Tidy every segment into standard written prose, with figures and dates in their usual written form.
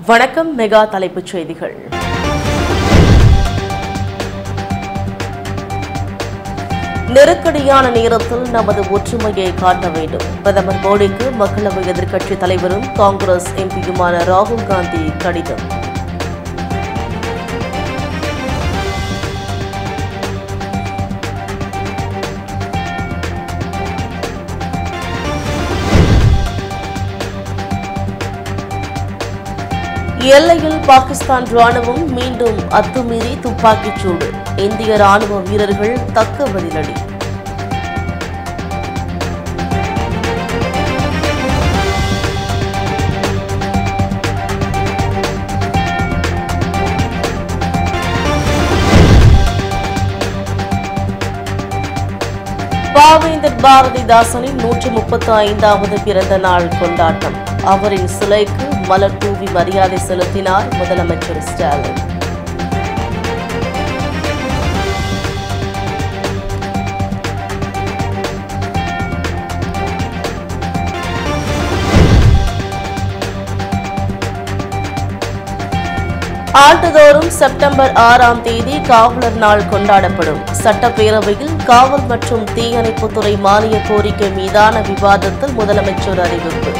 வணக்கம். மெகா தலைப்புச் செய்திகள். நெருக்கடியான நேரத்தில் நமது ஒற்றுமையை காட்ட வேண்டும். பிரதமர் மோடிக்கு மக்களவை எதிர்க்கட்சித் தலைவரும் காங்கிரஸ் எம்பியுமான ராகுல் காந்தி கடிதம். எல்லையில் பாகிஸ்தான் ராணுவம் மீண்டும் அத்துமீறி துப்பாக்கிச் சூடு. இந்திய ராணுவ வீரர்கள் தக்க பதிலடி. பாவேந்தர் பாரதிதாசனின் 135வது பிறந்த நாள் கொண்டாட்டம். அவரின் சிலைக்கு மலர் தூவி மரியாதை செலுத்தினார் முதலமைச்சர் ஸ்டாலின். ஆண்டுதோறும் செப்டம்பர் 6ஆம் தேதி காவலர் நாள் கொண்டாடப்படும். சட்டப்பேரவையில் காவல் மற்றும் தீயணைப்புத்துறை மானிய கோரிக்கை மீதான விவாதத்தில் முதலமைச்சர் அறிவிப்பு.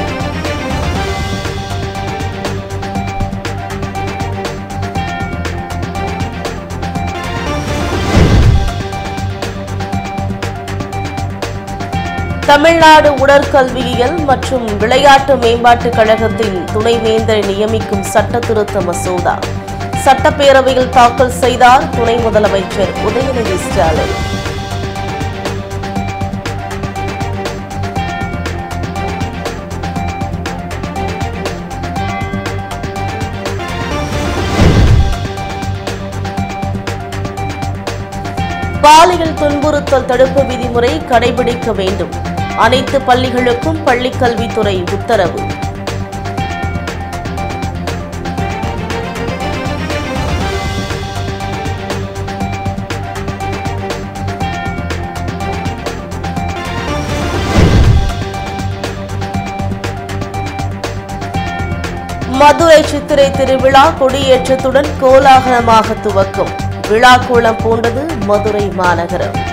தமிழ்நாடு உடற்கல்வியியல் மற்றும் விளையாட்டு மேம்பாட்டுக் கழகத்தின் துணைவேந்தரை நியமிக்கும் சட்ட திருத்த மசோதா சட்டப்பேரவையில் தாக்கல் செய்தார் துணை முதலமைச்சர் உதயநிதி ஸ்டாலின். பாலியல் துன்புறுத்தல் தடுப்பு விதிமுறை கடைபிடிக்க வேண்டும். அனைத்து பள்ளிகளுக்கும் பள்ளிக்கல்வித்துறை உத்தரவு. மதுரை சித்திரை திருவிழா கொடியேற்றத்துடன் கோலாகலமாக துவக்கம். விழாக்கோலம் பூண்டது மதுரை மாநகரம்.